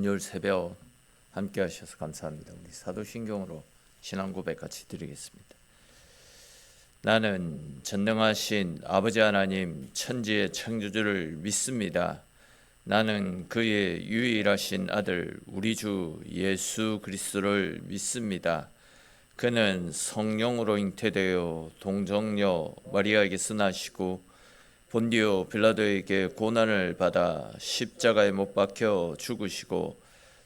금요일 새벽 함께 하셔서 감사합니다. 우리 사도신경으로 신앙 고백 같이 드리겠습니다. 나는 전능하신 아버지 하나님 천지의 창조주를 믿습니다. 나는 그의 유일하신 아들 우리 주 예수 그리스도를 믿습니다. 그는 성령으로 잉태되어 동정녀 마리아에게서 나시고 본디오 빌라도에게 고난을 받아 십자가에 못 박혀 죽으시고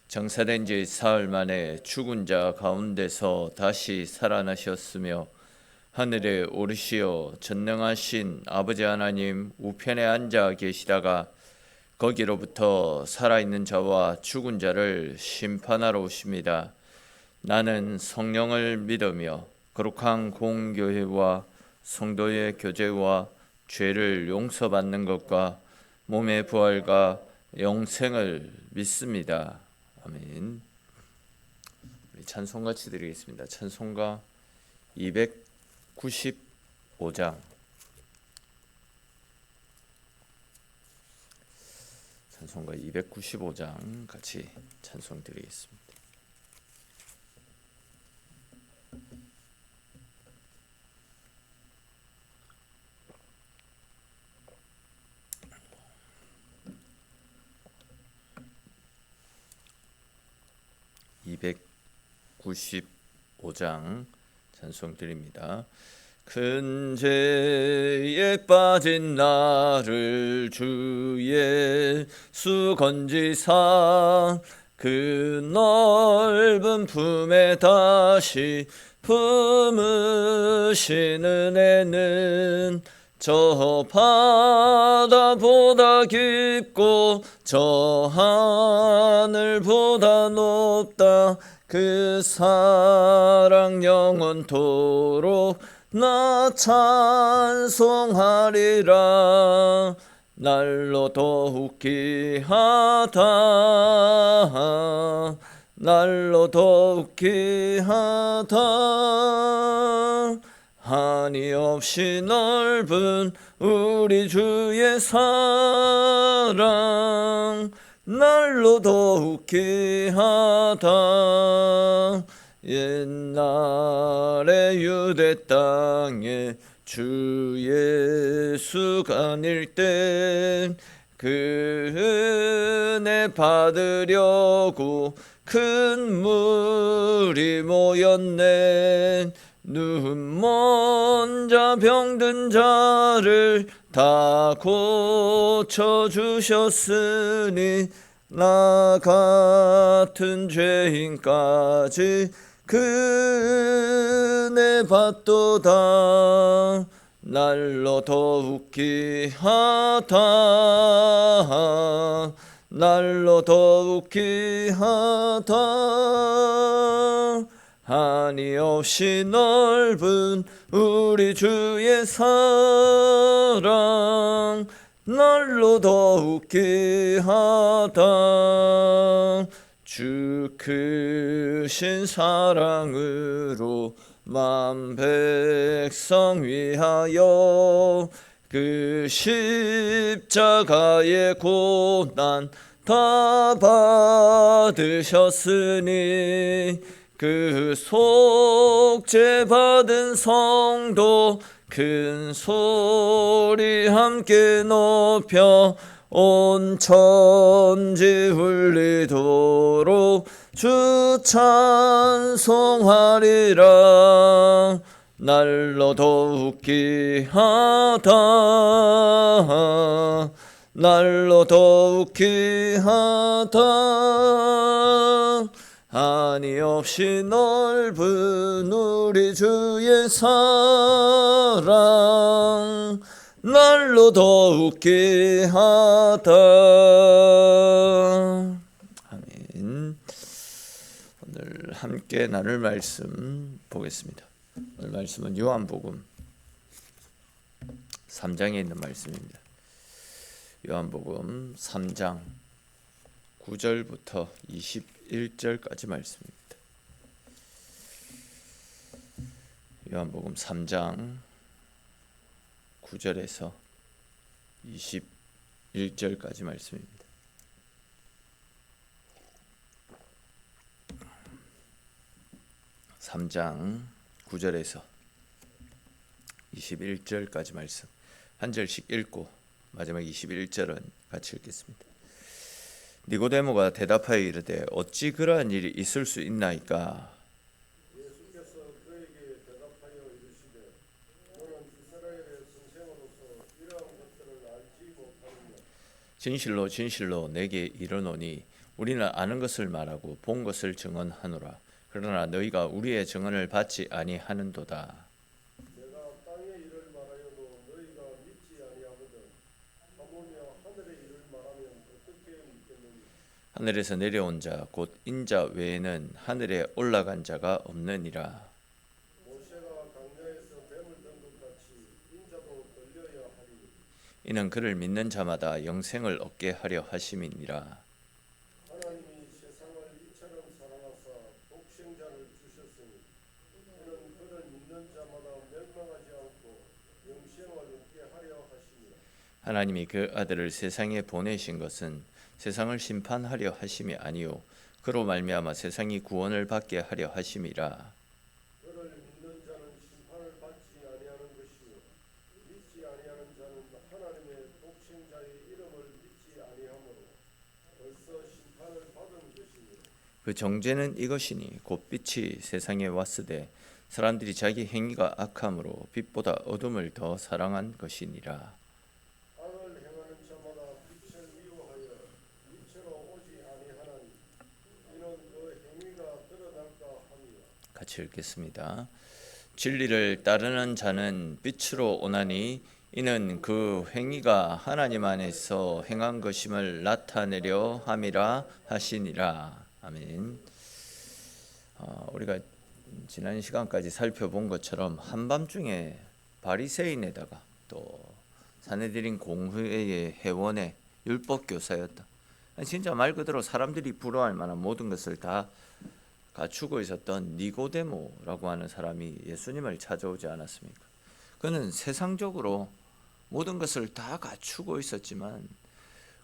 장사된 지 사흘 만에 죽은 자 가운데서 다시 살아나셨으며 하늘에 오르시어 전능하신 아버지 하나님 우편에 앉아 계시다가 거기로부터 살아있는 자와 죽은 자를 심판하러 오십니다. 나는 성령을 믿으며 거룩한 공교회와 성도의 교제와 죄를 용서받는 것과 몸의 부활과 영생을 믿습니다. 아멘. 우리 찬송 같이 드리겠습니다. 찬송가 295장. 찬송가 295장 같이 찬송 드리겠습니다. (295장) 찬송 드립니다. 큰 죄에 빠진 나를 주 예수 건지사 그 넓은 품에 다시 품으신 은혜는 저 바다보다 깊고 저 하늘보다 높다. 그 사랑 영원토록 나 찬송하리라. 날로 더욱 귀하다. 날로 더욱 귀하다. 한이 없이 넓은 우리 주의 사랑 날로 더욱 귀하다. 옛날에 유대 땅에 주 예수가 닐 때 그 은혜 받으려고 큰 물이 모였네. 눈먼 자 병든 자를 다 고쳐주셨으니 나 같은 죄인까지 그 은혜 받도다. 날로 더욱 귀하다. 날로 더욱 귀하다. 한이 없이 넓은 우리 주의 사랑 날로 더욱 귀하다. 주 크신 사랑으로 만 백성 위하여 그 십자가의 고난 다 받으셨으니 그 속죄 받은 성도 큰 소리 함께 높여 온 천지 울리도록 주 찬송하리라. 날로 더욱 귀하다. 날로 더욱 귀하다. 한이 없이 넓은 우리 주의 사랑 날로 더욱 귀하다. 아멘. 오늘 함께 나눌 말씀 보겠습니다. 오늘 말씀은 요한복음 3장에 있는 말씀입니다. 요한복음 3장 9절부터 21절까지 말씀입니다. 요한복음 3장 9절에서 21절까지 말씀입니다. 3장 9절에서 21절까지 말씀 한 절씩 읽고 마지막 21절은 같이 읽겠습니다. 니고데모가 대답하여 이르되 어찌 그러한 일이 있을 수 있나이까? 예수께서 그에게 대답하여 이르시되 너는 이스라엘의 선생으로서 이러한 것들을 알지 못하느냐? 진실로 진실로 내게 이르노니 우리는 아는 것을 말하고 본 것을 증언하노라. 그러나 너희가 우리의 증언을 받지 아니하는도다. 내가 땅의 일을 말하여도 너희가 믿지 아니하거든 하물며 하늘의 일을 말하면 어떻게 믿겠느냐? 하늘에서 내려온 자 곧 인자 외에는 하늘에 올라간 자가 없느니라. 모세가 강야에서 뱀을 든 것 같이 인자도 들려야 하리니 이는 그를 믿는 자마다 영생을 얻게 하려 하심이니라. 하나님이 세상을 이처럼 사랑하사 독생자를 주셨으니 이는 그를 믿는 자마다 멸망하지 않고 영생을 얻게 하려 하심이라. 하나님이 그 아들을 세상에 보내신 것은 세상을 심판하려 하심이 아니요 그로 말미암아 세상이 구원을 받게 하려 하심이라. 그를 믿는 자는 심판을 받지 아니하는 것이요 믿지 아니하는 자는 하나님의 독생자의 이름을 믿지 아니하므로 벌써 심판을 받은 것이니라. 그 정죄는 이것이니 곧 빛이 세상에 왔으되 사람들이 자기 행위가 악함으로 빛보다 어둠을 더 사랑한 것이니라. 악을 행하는 자마다 빛을 미워하여 빛으로 오지 아니하나니 이는 그 행위가 드러날까 함이라. 같이 읽겠습니다. 진리를 따르는 자는 빛으로 오나니 이는 그 행위가 하나님 안에서 행한 것임을 나타내려 함이라 하시니라. 아멘. 우리가 지난 시간까지 살펴본 것처럼 한밤중에 바리새인에다가 또 사내들인 공회의 회원의 율법 교사였다. 진짜 말 그대로 사람들이 부러워할 만한 모든 것을 다 갖추고 있었던 니고데모라고 하는 사람이 예수님을 찾아오지 않았습니까? 그는 세상적으로 모든 것을 다 갖추고 있었지만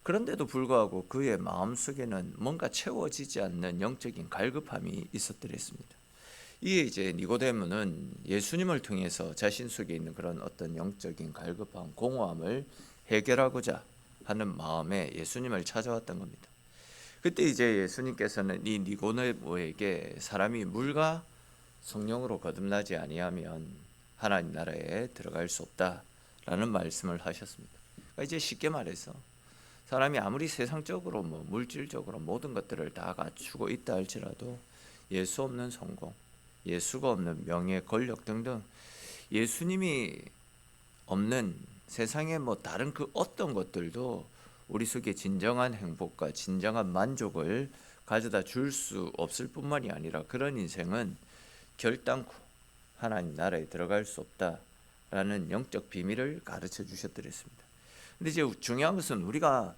그런데도 불구하고 그의 마음속에는 뭔가 채워지지 않는 영적인 갈급함이 있었더랬습니다. 이에 이제 니고데모는 예수님을 통해서 자신 속에 있는 그런 어떤 영적인 갈급함, 공허함을 해결하고자 하는 마음에 예수님을 찾아왔던 겁니다. 그때 이제 예수님께서는 이 니고데모에게 사람이 물과 성령으로 거듭나지 아니하면 하나님 나라에 들어갈 수 없다라는 말씀을 하셨습니다. 그러니까 이제 쉽게 말해서 사람이 아무리 세상적으로 물질적으로 모든 것들을 다 갖추고 있다 할지라도 예수 없는 성공, 예수가 없는 명예, 권력 등등 예수님이 없는 세상의 다른 그 어떤 것들도 우리 속에 진정한 행복과 진정한 만족을 가져다 줄 수 없을 뿐만이 아니라 그런 인생은 결단코 하나님 나라에 들어갈 수 없다라는 영적 비밀을 가르쳐 주셨더랬습니다. 근데 이제 중요한 것은 우리가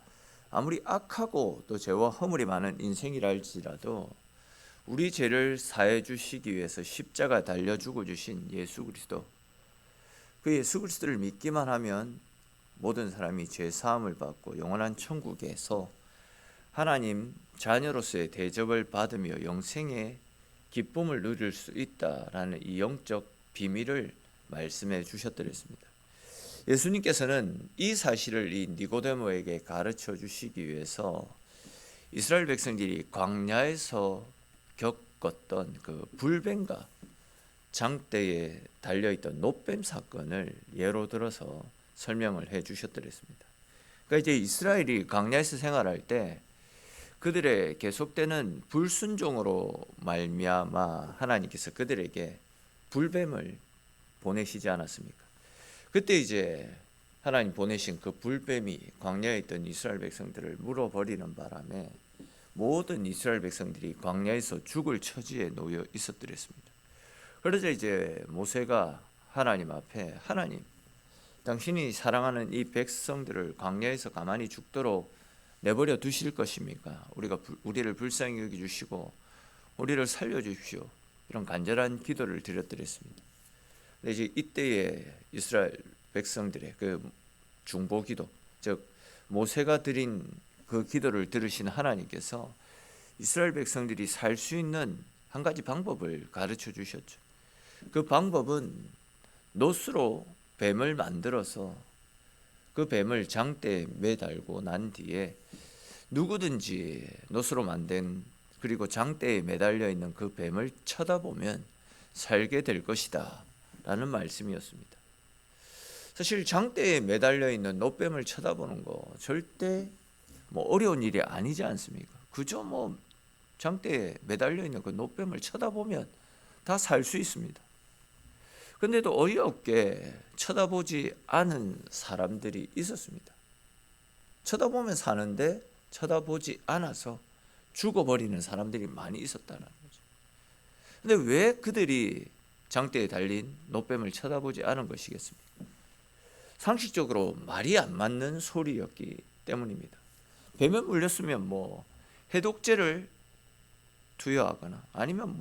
아무리 악하고 또 죄와 허물이 많은 인생이라 할지라도 우리 죄를 사해 주시기 위해서 십자가 달려 죽어 주신 예수 그리스도, 그 예수 그리스도를 믿기만 하면 모든 사람이 죄 사함을 받고 영원한 천국에서 하나님 자녀로서의 대접을 받으며 영생의 기쁨을 누릴 수 있다라는 이 영적 비밀을 말씀해 주셨더랬습니다. 예수님께서는 이 사실을 이 니고데모에게 가르쳐 주시기 위해서 이스라엘 백성들이 광야에서 겪었던 그 불뱀과 장대에 달려있던 놋뱀 사건을 예로 들어서 설명을 해 주셨더랬습니다. 그러니까 이제 이스라엘이 광야에서 생활할 때 그들의 계속되는 불순종으로 말미암아 하나님께서 그들에게 불뱀을 보내시지 않았습니까? 그때 이제 하나님 보내신 그 불뱀이 광야에 있던 이스라엘 백성들을 물어버리는 바람에 모든 이스라엘 백성들이 광야에서 죽을 처지에 놓여 있었더랬습니다. 그러자 이제 모세가 하나님 앞에 하나님, 당신이 사랑하는 이 백성들을 광야에서 가만히 죽도록 내버려 두실 것입니까? 우리를 불쌍히 여겨 주시고 우리를 살려 주십시오. 이런 간절한 기도를 드렸더랬습니다. 근데 이제 이때에 이스라엘 백성들의 그 중보기도, 즉 모세가 드린 그 기도를 들으신 하나님께서 이스라엘 백성들이 살 수 있는 한 가지 방법을 가르쳐 주셨죠. 그 방법은 노스로 뱀을 만들어서 그 뱀을 장대에 매달고 난 뒤에 누구든지 노스로 만든 그리고 장대에 매달려 있는 그 뱀을 쳐다보면 살게 될 것이다 라는 말씀이었습니다. 사실 장대에 매달려 있는 노뱀을 쳐다보는 거 절대 어려운 일이 아니지 않습니까? 그저 장대에 매달려 있는 그 노뱀을 쳐다보면 다 살 수 있습니다. 근데도 어이없게 쳐다보지 않은 사람들이 있었습니다. 쳐다보면 사는데 쳐다보지 않아서 죽어버리는 사람들이 많이 있었다는 거죠. 근데 왜 그들이 장대에 달린 노뱀을 쳐다보지 않은 것이겠습니까? 상식적으로 말이 안 맞는 소리였기 때문입니다. 뱀에 물렸으면 해독제를 투여하거나 아니면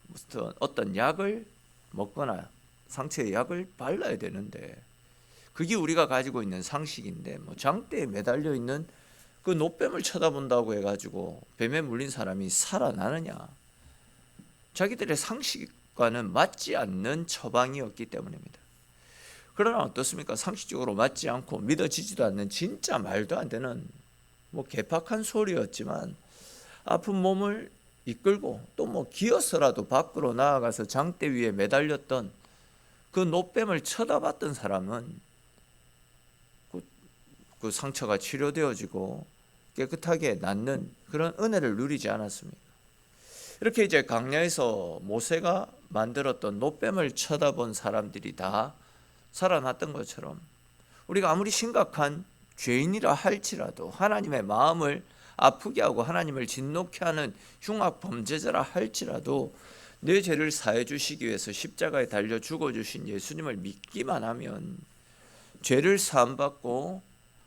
무슨 어떤 약을 먹거나 상처에 약을 발라야 되는데 그게 우리가 가지고 있는 상식인데 장대에 매달려 있는 그 노뱀을 쳐다본다고 해가지고 뱀에 물린 사람이 살아나느냐? 자기들의 상식과는 맞지 않는 처방이었기 때문입니다. 그러나 어떻습니까? 상식적으로 맞지 않고 믿어지지도 않는 진짜 말도 안 되는 개팍한 소리였지만 아픈 몸을 이끌고 또 기어서라도 밖으로 나아가서 장대 위에 매달렸던 그 노뱀을 쳐다봤던 사람은 그 상처가 치료되어지고 깨끗하게 낫는 그런 은혜를 누리지 않았습니까? 이렇게 이제 광야에서 모세가 만들었던 노뱀을 쳐다본 사람들이 다 살아났던 것처럼 우리가 아무리 심각한 죄인이라 할지라도 하나님의 마음을 아프게 하고 하나님을 진노케 하는 흉악 범죄자라 할지라도 내 죄를 사해 주시기 위해서 십자가에 달려 죽어 주신 예수님을 믿기만 하면 죄를 사함 받고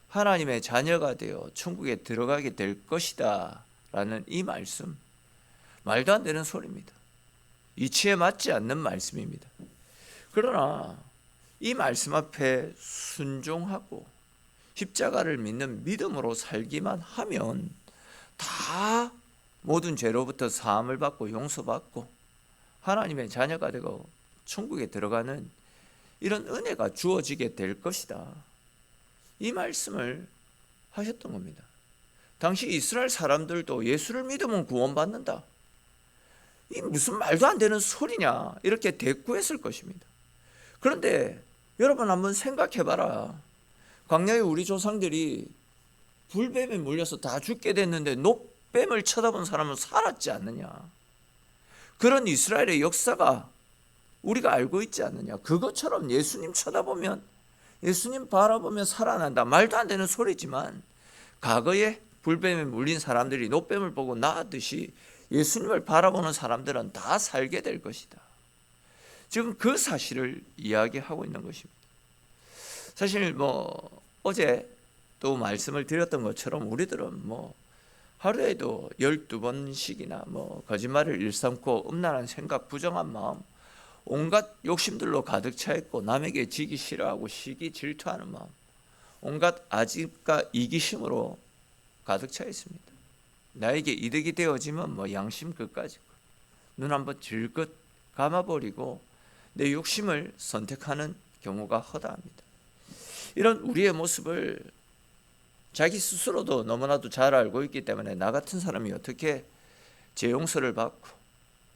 하나님의 자녀가 되어 천국에 들어가게 될 것이다 라는 이 말씀, 말도 안 되는 소리입니다. 이치에 맞지 않는 말씀입니다. 그러나 이 말씀 앞에 순종하고 십자가를 믿는 믿음으로 살기만 하면 다 모든 죄로부터 사함을 받고 용서받고 하나님의 자녀가 되고 천국에 들어가는 이런 은혜가 주어지게 될 것이다. 이 말씀을 하셨던 겁니다. 당시 이스라엘 사람들도 예수를 믿으면 구원받는다. 이 무슨 말도 안 되는 소리냐 이렇게 대꾸했을 것입니다. 그런데 여러분 한번 생각해봐라. 광야의 우리 조상들이 불뱀에 물려서 다 죽게 됐는데 노뱀을 쳐다본 사람은 살았지 않느냐. 그런 이스라엘의 역사가 우리가 알고 있지 않느냐. 그것처럼 예수님 쳐다보면 예수님 바라보면 살아난다. 말도 안 되는 소리지만 과거에 불뱀에 물린 사람들이 노뱀을 보고 나았듯이 예수님을 바라보는 사람들은 다 살게 될 것이다. 지금 그 사실을 이야기하고 있는 것입니다. 사실 어제 또 말씀을 드렸던 것처럼 우리들은 하루에도 12번씩이나 거짓말을 일삼고 음란한 생각, 부정한 마음, 온갖 욕심들로 가득 차 있고 남에게 지기 싫어하고 시기 질투하는 마음, 온갖 아집과 이기심으로 가득 차 있습니다. 나에게 이득이 되어지면 양심 끝까지 눈 한번 질긋 감아버리고 내 욕심을 선택하는 경우가 허다합니다. 이런 우리의 모습을 자기 스스로도 너무나도 잘 알고 있기 때문에 나 같은 사람이 어떻게 죄 용서를 받고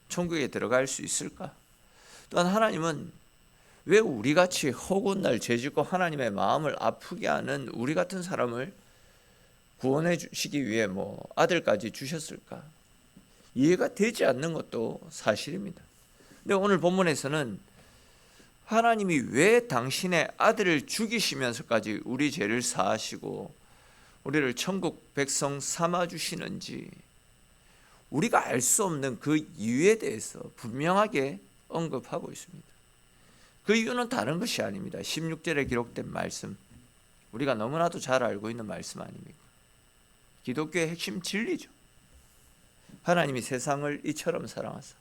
천국에 들어갈 수 있을까? 또한 하나님은 왜 우리같이 허구한 날 죄짓고 하나님의 마음을 아프게 하는 우리 같은 사람을 구원해 주시기 위해 아들까지 주셨을까? 이해가 되지 않는 것도 사실입니다. 근데 오늘 본문에서는 하나님이 왜 당신의 아들을 죽이시면서까지 우리 죄를 사하시고 우리를 천국 백성 삼아 주시는지 우리가 알 수 없는 그 이유에 대해서 분명하게 언급하고 있습니다. 그 이유는 다른 것이 아닙니다. 16절에 기록된 말씀, 우리가 너무나도 잘 알고 있는 말씀 아닙니까? 기독교의 핵심 진리죠. 하나님이 세상을 이처럼 사랑하사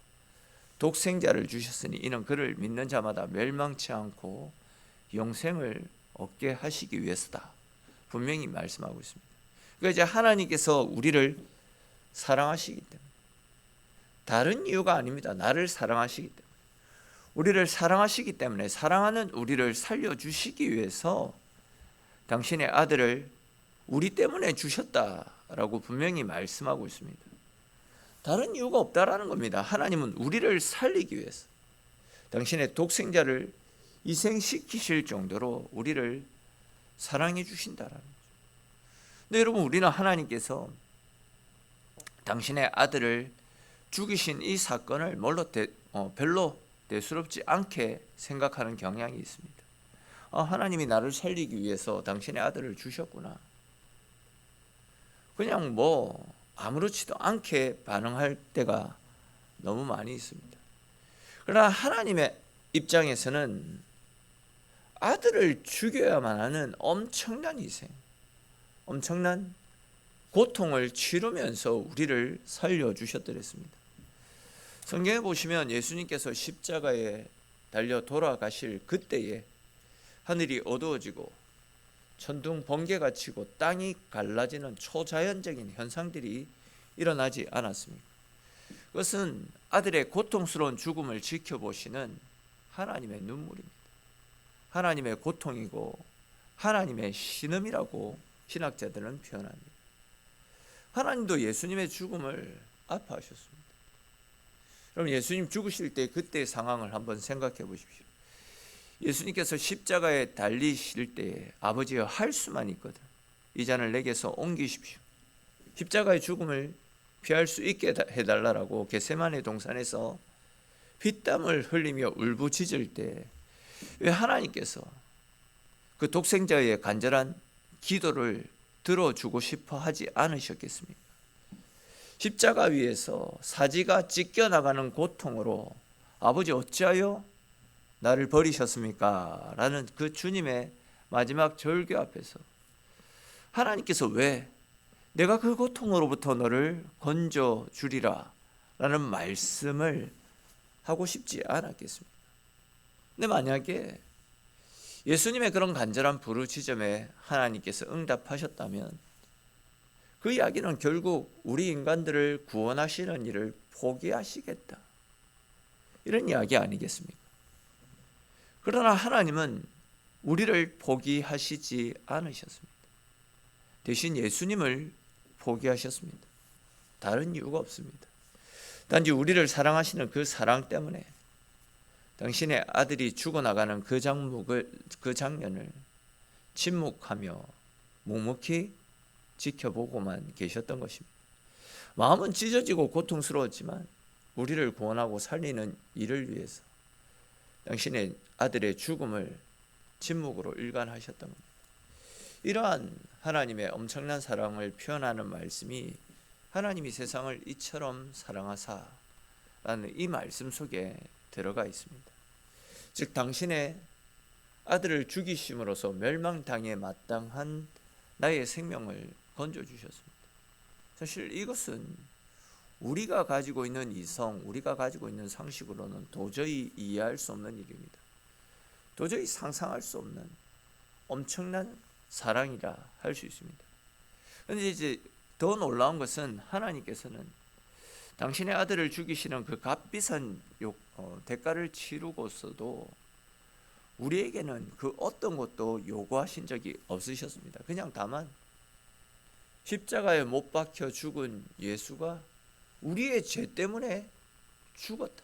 독생자를 주셨으니 이는 그를 믿는 자마다 멸망치 않고 영생을 얻게 하시기 위해서다. 분명히 말씀하고 있습니다. 그러니까 이제 하나님께서 우리를 사랑하시기 때문에 다른 이유가 아닙니다. 나를 사랑하시기 때문에. 우리를 사랑하시기 때문에, 사랑하는 우리를 살려주시기 위해서 당신의 아들을 우리 때문에 주셨다라고 분명히 말씀하고 있습니다. 다른 이유가 없다라는 겁니다. 하나님은 우리를 살리기 위해서 당신의 독생자를 희생시키실 정도로 우리를 사랑해 주신다라는 거죠. 근데 여러분, 우리는 하나님께서 당신의 아들을 죽이신 이 사건을 별로 대수롭지 않게 생각하는 경향이 있습니다. 하나님이 나를 살리기 위해서 당신의 아들을 주셨구나. 그냥 아무렇지도 않게 반응할 때가 너무 많이 있습니다. 그러나 하나님의 입장에서는 아들을 죽여야만 하는 엄청난 희생, 엄청난 고통을 치르면서 우리를 살려주셨더랬습니다. 성경에 보시면 예수님께서 십자가에 달려 돌아가실 그때에 하늘이 어두워지고 천둥 번개가 치고 땅이 갈라지는 초자연적인 현상들이 일어나지 않았습니까? 그것은 아들의 고통스러운 죽음을 지켜보시는 하나님의 눈물입니다. 하나님의 고통이고 하나님의 신음이라고 신학자들은 표현합니다. 하나님도 예수님의 죽음을 아파하셨습니다. 그럼 예수님 죽으실 때 그때의 상황을 한번 생각해 보십시오. 예수님께서 십자가에 달리실 때 아버지여, 할 수만 있거든 이 잔을 내게서 옮기십시오. 십자가의 죽음을 피할 수 있게 해달라고 겟세마네 동산에서 피땀을 흘리며 울부짖을 때 왜 하나님께서 그 독생자의 간절한 기도를 들어주고 싶어 하지 않으셨겠습니까? 십자가 위에서 사지가 찢겨나가는 고통으로 아버지 어찌하여 나를 버리셨습니까? 라는 그 주님의 마지막 절규 앞에서 하나님께서 왜 내가 그 고통으로부터 너를 건져주리라 라는 말씀을 하고 싶지 않았겠습니까? 근데 만약에 예수님의 그런 간절한 부르짖음에 하나님께서 응답하셨다면 그 이야기는 결국 우리 인간들을 구원하시는 일을 포기하시겠다, 이런 이야기 아니겠습니까? 그러나 하나님은 우리를 포기하시지 않으셨습니다. 대신 예수님을 포기하셨습니다. 다른 이유가 없습니다. 단지 우리를 사랑하시는 그 사랑 때문에 당신의 아들이 죽어나가는 그 장면을 침묵하며 묵묵히 지켜보고만 계셨던 것입니다. 마음은 찢어지고 고통스러웠지만 우리를 구원하고 살리는 일을 위해서 당신의 아들의 죽음을 침묵으로 일관하셨던 겁니다. 이러한 하나님의 엄청난 사랑을 표현하는 말씀이 하나님이 세상을 이처럼 사랑하사라는 이 말씀 속에 들어가 있습니다. 즉 당신의 아들을 죽이심으로써 멸망당에 마땅한 나의 생명을 건져주셨습니다. 사실 이것은 우리가 가지고 있는 이성, 우리가 가지고 있는 상식으로는 도저히 이해할 수 없는 일입니다. 도저히 상상할 수 없는 엄청난 사랑이라 할 수 있습니다. 그런데 이제 더 놀라운 것은 하나님께서는 당신의 아들을 죽이시는 그 값비싼 대가를 치르고서도 우리에게는 그 어떤 것도 요구하신 적이 없으셨습니다. 그냥 다만 십자가에 못 박혀 죽은 예수가 우리의 죄 때문에 죽었다,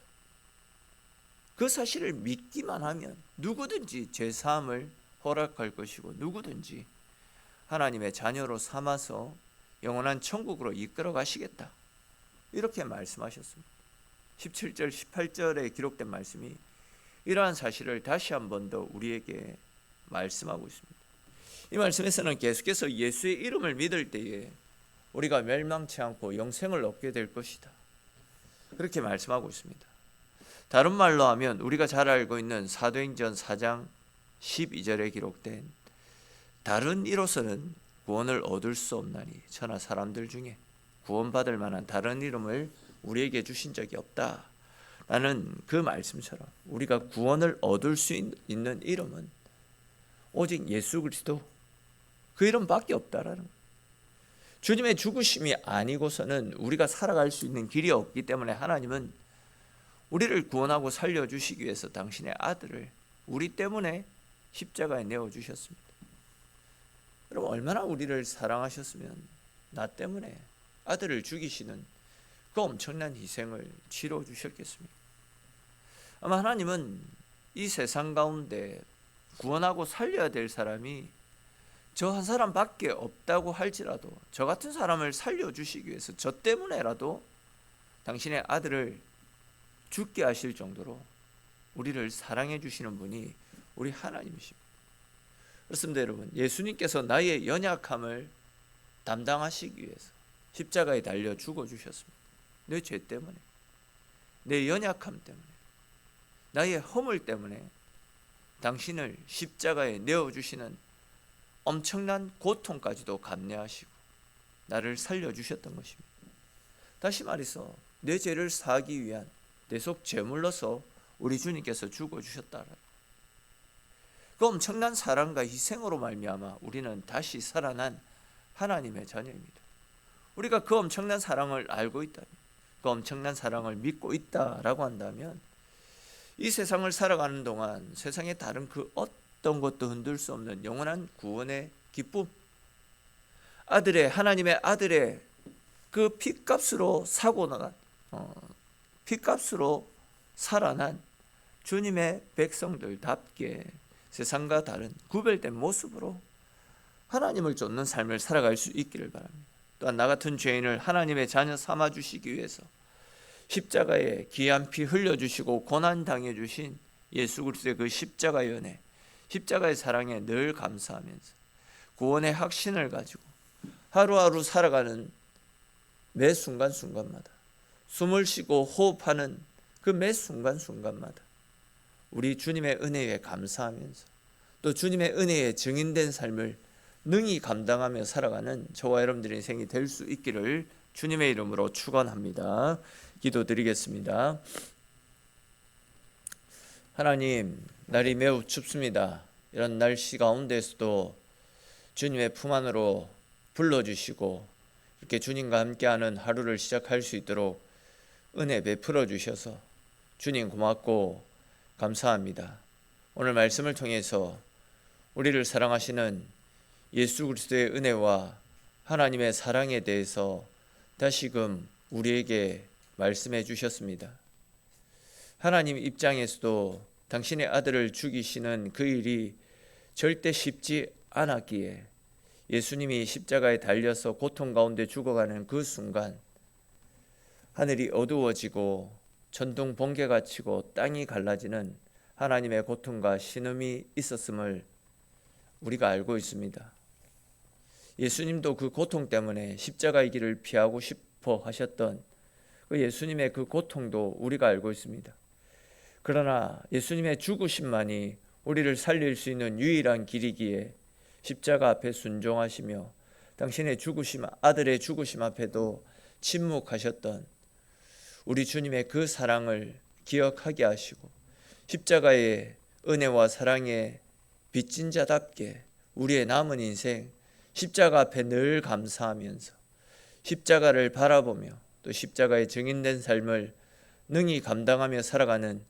그 사실을 믿기만 하면 누구든지 죄사함을 허락할 것이고 누구든지 하나님의 자녀로 삼아서 영원한 천국으로 이끌어 가시겠다, 이렇게 말씀하셨습니다. 17절 18절에 기록된 말씀이 이러한 사실을 다시 한 번 더 우리에게 말씀하고 있습니다. 이 말씀에서는 계속해서 예수의 이름을 믿을 때에 우리가 멸망치 않고 영생을 얻게 될 것이다, 그렇게 말씀하고 있습니다. 다른 말로 하면 우리가 잘 알고 있는 사도행전 4장 12절에 기록된 다른 이로서는 구원을 얻을 수 없나니 천하 사람들 중에 구원받을 만한 다른 이름을 우리에게 주신 적이 없다 라는 그 말씀처럼 우리가 구원을 얻을 수 있는 이름은 오직 예수 그리스도, 그 이름밖에 없다라는 거예요. 주님의 죽으심이 아니고서는 우리가 살아갈 수 있는 길이 없기 때문에 하나님은 우리를 구원하고 살려주시기 위해서 당신의 아들을 우리 때문에 십자가에 내어주셨습니다. 여러분, 얼마나 우리를 사랑하셨으면 나 때문에 아들을 죽이시는 그 엄청난 희생을 치러 주셨겠습니까? 아마 하나님은 이 세상 가운데 구원하고 살려야 될 사람이 저 한 사람밖에 없다고 할지라도 저 같은 사람을 살려주시기 위해서 저 때문에라도 당신의 아들을 죽게 하실 정도로 우리를 사랑해 주시는 분이 우리 하나님이십니다. 그렇습니다. 여러분, 예수님께서 나의 연약함을 담당하시기 위해서 십자가에 달려 죽어주셨습니다. 내 죄 때문에, 내 연약함 때문에, 나의 허물 때문에 당신을 십자가에 내어주시는 엄청난 고통까지도 감내하시고 나를 살려주셨던 것입니다. 다시 말해서 내 죄를 사하기 위한 대속 제물로서 우리 주님께서 죽어주셨다. 그 엄청난 사랑과 희생으로 말미암아 우리는 다시 살아난 하나님의 자녀입니다. 우리가 그 엄청난 사랑을 알고 있다면, 그 엄청난 사랑을 믿고 있다라고 한다면 이 세상을 살아가는 동안 세상의 다른 그 어떤 것도 흔들 수 없는 영원한 구원의 기쁨, 하나님의 아들의 그 핏값으로 사고 나간 핏값으로 살아난 주님의 백성들답게 세상과 다른 구별된 모습으로 하나님을 쫓는 삶을 살아갈 수 있기를 바랍니다. 또한 나 같은 죄인을 하나님의 자녀 삼아주시기 위해서 십자가에 귀한 피 흘려주시고 고난당해 주신 예수 그리스도의 그 십자가의 은혜, 십자가의 사랑에 늘 감사하면서 구원의 확신을 가지고 하루하루 살아가는 매 순간순간마다, 숨을 쉬고 호흡하는 그 매 순간순간마다 우리 주님의 은혜에 감사하면서 또 주님의 은혜에 증인된 삶을 능히 감당하며 살아가는 저와 여러분들의 인생이 될 수 있기를 주님의 이름으로 축원합니다. 기도드리겠습니다. 하나님, 날이 매우 춥습니다. 이런 날씨 가운데서도 주님의 품 안으로 불러주시고 이렇게 주님과 함께하는 하루를 시작할 수 있도록 은혜 베풀어 주셔서 주님 고맙고 감사합니다. 오늘 말씀을 통해서 우리를 사랑하시는 예수 그리스도의 은혜와 하나님의 사랑에 대해서 다시금 우리에게 말씀해 주셨습니다. 하나님 입장에서도 당신의 아들을 죽이시는 그 일이 절대 쉽지 않았기에 예수님이 십자가에 달려서 고통 가운데 죽어가는 그 순간 하늘이 어두워지고 천둥 번개가 치고 땅이 갈라지는 하나님의 고통과 신음이 있었음을 우리가 알고 있습니다. 예수님도 그 고통 때문에 십자가의 길을 피하고 싶어 하셨던 그 예수님의 그 고통도 우리가 알고 있습니다. 그러나 예수님의 죽으심만이 우리를 살릴 수 있는 유일한 길이기에 십자가 앞에 순종하시며 당신의 죽으심, 아들의 죽으심 앞에도 침묵하셨던 우리 주님의 그 사랑을 기억하게 하시고 십자가의 은혜와 사랑에 빚진 자답게 우리의 남은 인생 십자가 앞에 늘 감사하면서 십자가를 바라보며 또 십자가의 증인된 삶을 능히 감당하며 살아가는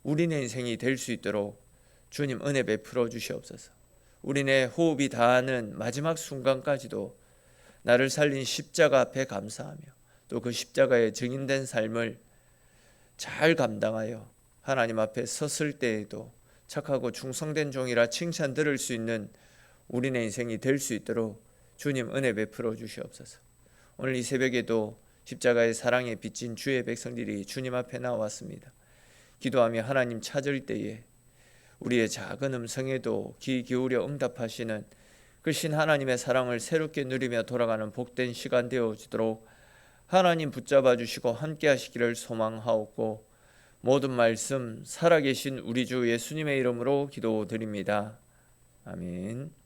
우리의 인생이 될 수 있도록 주님 은혜 베풀어 주시옵소서. 우리의 호흡이 다하는 마지막 순간까지도 나를 살린 십자가 앞에 감사하며 또 그 십자가의 증인된 삶을 잘 감당하여 하나님 앞에 섰을 때에도 착하고 충성된 종이라 칭찬 들을 수 있는 우리의 인생이 될 수 있도록 주님 은혜 베풀어 주시옵소서. 오늘 이 새벽에도 십자가의 사랑에 빚진 주의 백성들이 주님 앞에 나왔습니다. 기도하며 하나님 찾을 때에 우리의 작은 음성에도 귀 기울여 응답하시는 그 신 하나님의 사랑을 새롭게 누리며 돌아가는 복된 시간 되어지도록 하나님 붙잡아 주시고 함께 하시기를 소망하옵고 모든 말씀 살아계신 우리 주 예수님의 이름으로 기도드립니다. 아멘.